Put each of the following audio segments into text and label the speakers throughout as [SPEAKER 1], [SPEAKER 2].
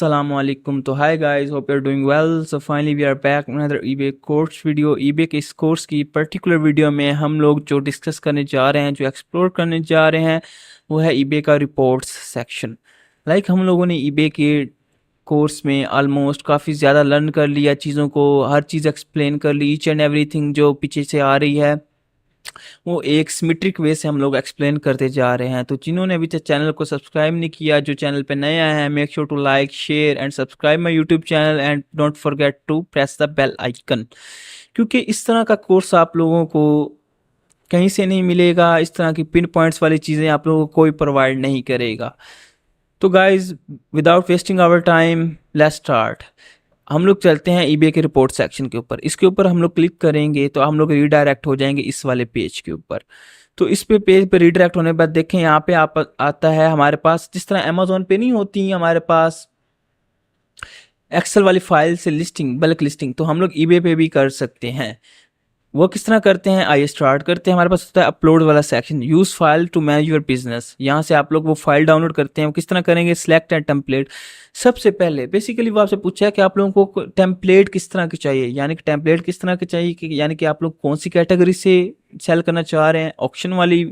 [SPEAKER 1] Assalamualaikum. तो hi guys, hope you are doing well. So finally we are back another eBay course video. EBay के इस course की particular video में हम लोग जो डिस्कस करने जा रहे हैं, जो एक्सप्लोर करने जा रहे हैं, वो है ईबे का रिपोर्ट्स सेक्शन. हम लोगों ने ईबे के कोर्स में ऑलमोस्ट काफ़ी ज़्यादा लर्न कर लिया चीज़ों को, हर चीज़ एक्सप्लेन कर ली, ईच एंड एवरीथिंग जो पीछे से आ रही है वो एक सिमेट्रिक वे से हम लोग एक्सप्लेन करते जा रहे हैं. तो जिन्होंने अभी तक चैनल को सब्सक्राइब नहीं किया, जो चैनल पे नए आए हैं, make sure to like share and subscribe my YouTube channel and don't forget to press the bell icon. क्योंकि इस तरह का कोर्स आप लोगों को कहीं से नहीं मिलेगा. इस तरह की पिन पॉइंट्स वाली चीज़ें आप लोगों को कोई प्रोवाइड नहीं करेगा. तो guys, without wasting our time, let's start. हम लोग चलते हैं ईबे के रिपोर्ट सेक्शन के ऊपर. इसके ऊपर हम लोग क्लिक करेंगे तो हम लोग रीडायरेक्ट हो जाएंगे इस वाले पेज के ऊपर. तो इस पे पेज पे रीडायरेक्ट होने के बाद देखें यहाँ पे आप आता है हमारे पास, जिस तरह अमेजोन पे नहीं होती हमारे पास एक्सेल वाली फाइल से लिस्टिंग, बल्क लिस्टिंग, तो हम लोग ईबे पे भी कर सकते हैं. वो किस तरह करते हैं, आइए स्टार्ट करते हैं. हमारे पास होता है अपलोड वाला section, use file to manage your business. यहाँ से आप लोग वो फाइल डाउनलोड करते हैं. वो किस तरह करेंगे, सिलेक्ट एंड टेम्पलेट. सबसे पहले बेसिकली वो आपसे पूछा है कि आप लोगों को टेम्पलेट किस तरह की चाहिए, यानी कि टेम्पलेट किस तरह की चाहिए, कि यानी कि आप लोग कौन सी कैटेगरी से सेल करना चाह रहे हैं, ऑक्शन वाली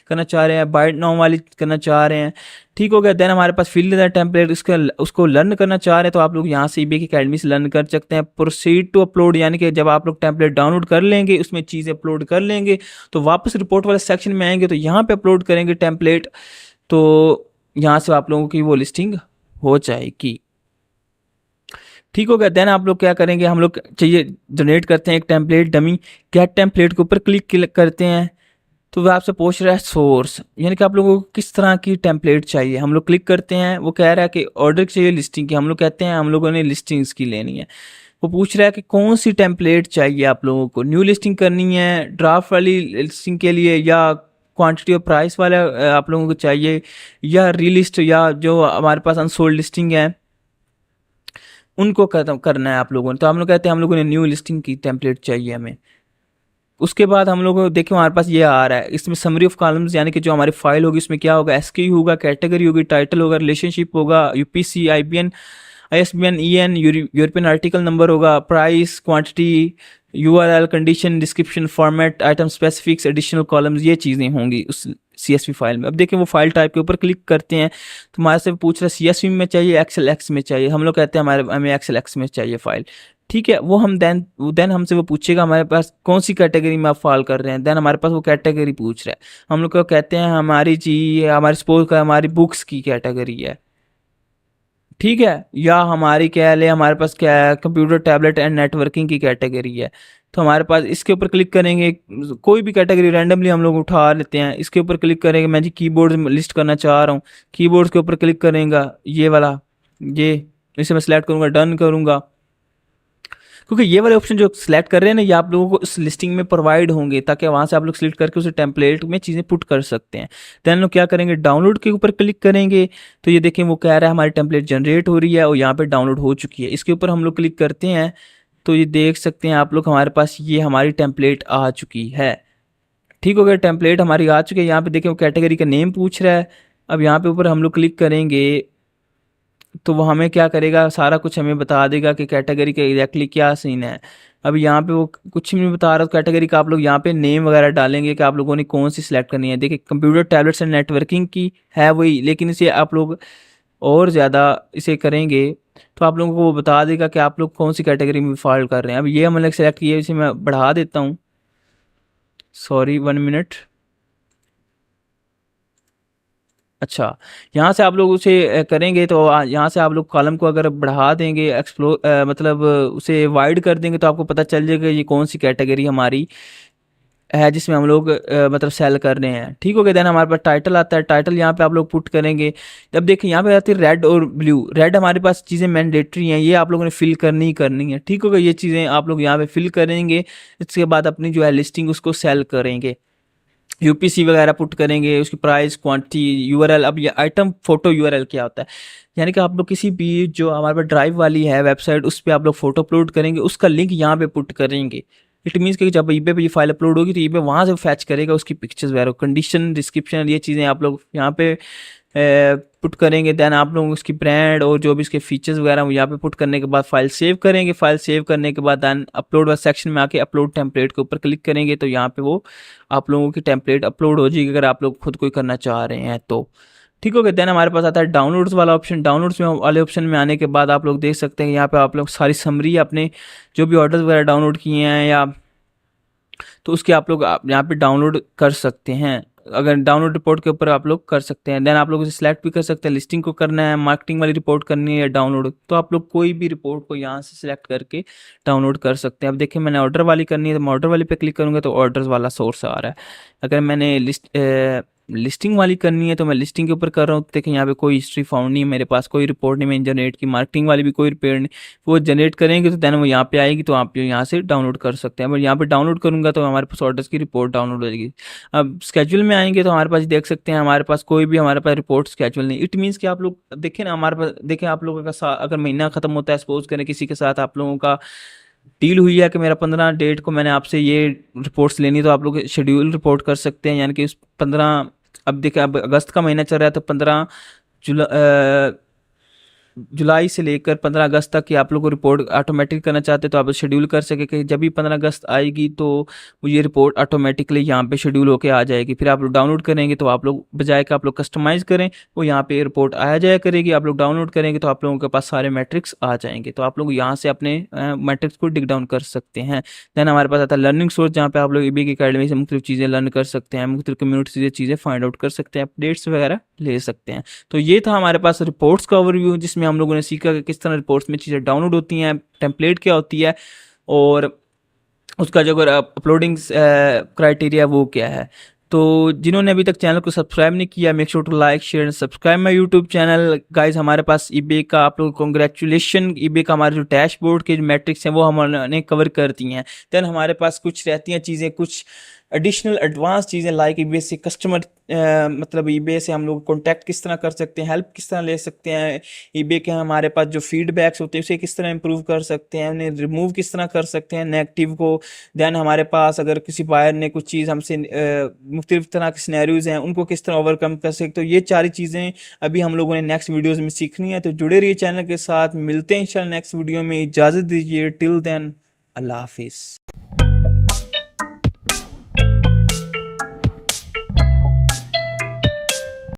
[SPEAKER 1] करना चाह रहे हैं, बाय नाउ वाली करना चाह रहे हैं. ठीक हो गया. देन हमारे पास फील्ड द टेम्पलेट, उसको लर्न करना चाह रहे हैं तो आप लोग यहाँ से ईबे की अकेडमी से लर्न कर सकते हैं. प्रोसीड टू अपलोड, यानी कि जब आप लोग टेम्पलेट डाउनलोड कर लेंगे, उसमें चीज़ें अपलोड कर लेंगे, तो वापस रिपोर्ट वाले सेक्शन में आएंगे तो यहाँ पे अपलोड करेंगे टेम्पलेट. तो यहाँ से आप लोगों की वो लिस्टिंग हो जाएगी. ठीक हो गया. देन आप लोग क्या करेंगे, हम लोग चाहिए जनरेट करते हैं एक टेम्पलेट डमी. गेट टेम्पलेट के ऊपर क्लिक करते हैं तो वह आपसे पूछ रहा है सोर्स, यानी कि आप लोगों को किस तरह की टेम्पलेट चाहिए. हम लोग क्लिक करते हैं, वो कह रहा है कि ऑर्डर चाहिए लिस्टिंग की. हम लोग कहते हैं हम लोगों ने लिस्टिंग्स की लेनी है. वो पूछ रहा है कि कौन सी टेम्पलेट चाहिए आप लोगों को, न्यू लिस्टिंग करनी है, ड्राफ्ट वाली लिस्टिंग के लिए, या क्वांटिटी और प्राइस वाला आप लोगों को चाहिए, या रीलिस्ट, या जो हमारे पास अनसोल्ड लिस्टिंग है उनको खत्म करना है आप लोगों ने. तो हम लोग कहते हैं हम लोगों ने न्यू लिस्टिंग की टेम्पलेट चाहिए हमें. उसके बाद हम लोग देखिए हमारे पास ये आ रहा है, इसमें समरी ऑफ कॉलम्स, यानी कि जो हमारी फाइल होगी उसमें क्या होगा, एसक्यू होगा, कैटेगरी होगी, टाइटल होगा, रिलेशनशिप होगा, UPC, IBN, ISBN, EN, European article number होगा, price, quantity, URL, condition, description, format, item specifics, additional columns, ये चीज़ें होंगी उस सीएसवी फाइल में. अब देखिए वो फाइल टाइप के ऊपर क्लिक करते हैं तो हमारे से पूछ रहा है सीएसवी में चाहिए, एक्सेल एक्स में चाहिए. हम लोग कहते हैं हमें एक्सेल एक्स में चाहिए फाइल. ठीक है. वो हम देन हमसे वो पूछेगा हमारे पास कौन सी कैटेगरी में आप फाइल कर रहे हैं. देन हमारे पास वो कैटेगरी पूछ रहा है. हम लोग को कहते हैं हमारी जी, हमारी सपोज का हमारी बुक्स की कैटेगरी है. ठीक है. या हमारी क्या है, हमारे पास क्या है, कंप्यूटर, टैबलेट एंड नेटवर्किंग की कैटेगरी है. तो हमारे पास इसके ऊपर क्लिक करेंगे, कोई भी कैटेगरी रैंडमली हम लोग उठा लेते हैं. इसके ऊपर क्लिक करेंगे, मैं जी कीबोर्ड लिस्ट करना चाह रहा हूँ, कीबोर्ड के ऊपर क्लिक करेंगे, ये वाला, ये इसे मैं सिलेक्ट करूँगा, डन करूँगा. क्योंकि ये वाले ऑप्शन जो सिलेक्ट कर रहे हैं ना, ये आप लोगों को इस लिस्टिंग में प्रोवाइड होंगे, ताकि वहाँ से आप लोग सिलेक्ट करके उसे टेम्पलेट में चीज़ें पुट कर सकते हैं. देन लोग क्या करेंगे, डाउनलोड के ऊपर क्लिक करेंगे तो ये देखें वो कह रहा है हमारी टेम्पलेट जनरेट हो रही है और यहाँ पे डाउनलोड हो चुकी है. इसके ऊपर हम लोग क्लिक करते हैं तो ये देख सकते हैं आप लोग हमारे पास ये हमारी टेम्पलेट आ चुकी है. ठीक हो गया. टेम्पलेट हमारी आ चुकी है. यहाँ पे देखें वो कैटेगरी का नेम पूछ रहा है. अब यहाँ पे ऊपर हम लोग क्लिक करेंगे तो वो हमें क्या करेगा, सारा कुछ हमें बता देगा कि कैटेगरी का एग्जैक्टली क्या सीन है. अब यहाँ पे वो कुछ भी नहीं बता रहा कैटेगरी का. आप लोग यहाँ पे नेम वगैरह डालेंगे कि आप लोगों ने कौन सी सिलेक्ट करनी है. देखिए कंप्यूटर, टैबलेट्स एंड नेटवर्किंग की है वही, लेकिन इसे आप लोग और ज़्यादा इसे करेंगे तो आप लोगों को वो बता देगा कि आप लोग कौन सी कैटेगरी में फॉल कर रहे हैं. अब ये हमने सेलेक्ट किया, इसे मैं बढ़ा देता हूँ, सॉरी 1 मिनट. अच्छा, यहाँ से आप लोग उसे करेंगे तो यहाँ से आप लोग कॉलम को अगर बढ़ा देंगे, एक्सप्लोर मतलब उसे वाइड कर देंगे तो आपको पता चल जाएगा ये कौन सी कैटेगरी हमारी है जिसमें हम लोग मतलब सेल कर रहे हैं. ठीक हो गया. देन हमारे पास टाइटल आता है. टाइटल यहाँ पे आप लोग पुट करेंगे. अब देखिए यहाँ पे आती है रेड और ब्लू. रेड हमारे पास चीज़ें मैंडेटरी हैं, ये आप लोगों ने फिल करनी ही करनी है. ठीक हो गया. ये चीज़ें आप लोग यहाँ पे फिल करेंगे. इसके बाद अपनी जो है लिस्टिंग उसको सेल करेंगे, यूपीसी वगैरह पुट करेंगे, उसकी प्राइस, क्वांटिटी, यूआरएल. अब ये आइटम फोटो यूआरएल क्या होता है, यानी कि आप लोग किसी भी जो हमारे पास ड्राइव वाली है वेबसाइट, उस पर आप लोग फोटो अपलोड करेंगे, उसका लिंक यहाँ पे पुट करेंगे. इट मीन्स कि जब ईबे पे ये फाइल अपलोड होगी तो ईबे वहाँ से फैच करेगा उसकी पिक्चर्स वगैरह, कंडीशन, डिस्क्रिप्शन, ये चीज़ें आप लोग यहाँ पे पुट करेंगे, देन आप लोग उसकी ब्रांड और जो भी इसके फीचर्स वगैरह वो यहाँ पे पुट करने के बाद फाइल सेव करेंगे। फाइल सेव करने के बाद देन अपलोड वाले सेक्शन में आके अपलोड टेम्पलेट के ऊपर क्लिक करेंगे तो यहाँ पे वो आप लोगों की टेम्पलेट अपलोड हो जाएगी, अगर आप लोग खुद कोई करना चाह रहे हैं तो। ठीक हो गया। देन हमारे पास आता है डाउनलोड्स वाला ऑप्शन। डाउनलोड्स में वाले ऑप्शन में आने के बाद आप लोग देख सकते हैं यहाँ पे आप लोग सारी समरी अपने जो भी ऑर्डर्स वगैरह डाउनलोड किए हैं या तो उसके आप लोग यहाँ पे डाउनलोड कर सकते हैं। अगर डाउनलोड रिपोर्ट के ऊपर आप लोग कर सकते हैं, देन आप लोग उसे सिलेक्ट भी कर सकते हैं, लिस्टिंग को करना है, मार्केटिंग वाली रिपोर्ट करनी है या डाउनलोड, तो आप लोग कोई भी रिपोर्ट को यहाँ से सिलेक्ट करके डाउनलोड कर सकते हैं। अब देखिए मैंने ऑर्डर वाली करनी है तो मैं ऑर्डर वाली पे क्लिक करूँगा तो ऑर्डर्स वाला सोर्स आ रहा है। अगर मैंने लिस्टिंग वाली करनी है तो मैं लिस्टिंग के ऊपर कर रहा हूँ। देखिए यहाँ पे कोई हिस्ट्री फाउंड नहीं है, मेरे पास कोई रिपोर्ट नहीं मैंने जनरेट की। मार्केटिंग वाली भी कोई रिपेयर नहीं, वो जनरेट करेंगे तो देन वो यहाँ पे आएगी तो आप यहाँ से डाउनलोड कर सकते हैं। बट यहाँ पे डाउनलोड करूँगा तो हमारे पास ऑर्डर्स की रिपोर्ट डाउनलोड हो जाएगी। अब स्केड्यूल में आएंगे तो हमारे पास देख सकते हैं हमारे पास कोई भी हमारे पास रिपोर्ट स्केड्यूल नहीं। इट मीन्स कि आप लोग देखें ना, हमारे पास देखें आप लोगों का अगर महीना खत्म होता है, सपोज करें किसी के साथ आप लोगों का डील हुई है कि मेरा 15 डेट को मैंने आपसे ये रिपोर्ट्स लेनी, तो आप लोग शेड्यूल रिपोर्ट कर सकते हैं। यानी कि उस 15, अब देखिए अब अगस्त का महीना चल रहा है तो 15 जुलाई से लेकर 15 अगस्त तक की आप लोग को रिपोर्ट ऑटोमेटिक करना चाहते हैं तो आप शेड्यूल कर सके कि जब भी 15 अगस्त आएगी तो वो ये रिपोर्ट ऑटोमेटिकली यहाँ पे शेड्यूल होके आ जाएगी। फिर आप लोग डाउनलोड करेंगे तो आप लोग बजाय कि आप लोग कस्टमाइज़ करें वो यहाँ पे रिपोर्ट आया जाया करेगी। आप लोग डाउनलोड करेंगे तो आप लोगों के पास सारे मैट्रिक्स आ जाएंगे, तो आप लोग यहाँ से अपने मैट्रिक्स को डिक डाउन कर सकते हैं। देन हमारे पास आता है लर्निंग सोर्स, जहाँ पे आप लोग ईबे की अकेडमी से मुख्तलिफ चीज़ें लर्न कर सकते हैं, मुख्तलिफ कम्युनिटी से चीज़ें फाइंड आउट कर सकते हैं, अपडेट्स वगैरह ले सकते हैं। तो ये था हमारे पास रिपोर्ट्स का ओवरव्यू, जिसमें हम लोगों ने सीखा कि किस तरह रिपोर्ट्स में चीज़ें डाउनलोड होती हैं, टेम्पलेट क्या होती है और उसका जो अगर अपलोडिंग क्राइटेरिया वो क्या है। तो जिन्होंने अभी तक चैनल को सब्सक्राइब नहीं किया, make sure to like share and subscribe my YouTube channel guys. हमारे पास ईबे का आप लोग कॉन्ग्रेचुलेशन, ईबे का हमारे जो डैशबोर्ड के मैट्रिक्स हैं वो हमने कवर कर दी हैं। देन हमारे पास कुछ रहती हैं चीज़ें, कुछ एडिशनल एडवांस चीज़ें लाइक ईबे से कस्टमर मतलब ईबे से हम लोग कॉन्टैक्ट किस तरह कर सकते हैं, हेल्प किस तरह ले सकते हैं, ईबे के हमारे पास जो फीडबैक्स होते हैं उसे किस तरह इंप्रूव कर सकते हैं, उन्हें रिमूव किस तरह कर सकते हैं नेगेटिव को। देन हमारे पास अगर किसी बायर ने कुछ चीज़ हमसे मुख्तलिफ तरह के सिनेरियोज हैं उनको किस तरह ओवरकम कर सकते, तो ये सारी चीज़ें अभी हम लोगों ने नेक्स्ट वीडियोज़ में सीखनी है। तो जुड़े रहिए चैनल के साथ, मिलते हैं इंशाल्लाह नेक्स्ट वीडियो में। इजाज़त दीजिए, टिल देन अल्लाह हाफिज़।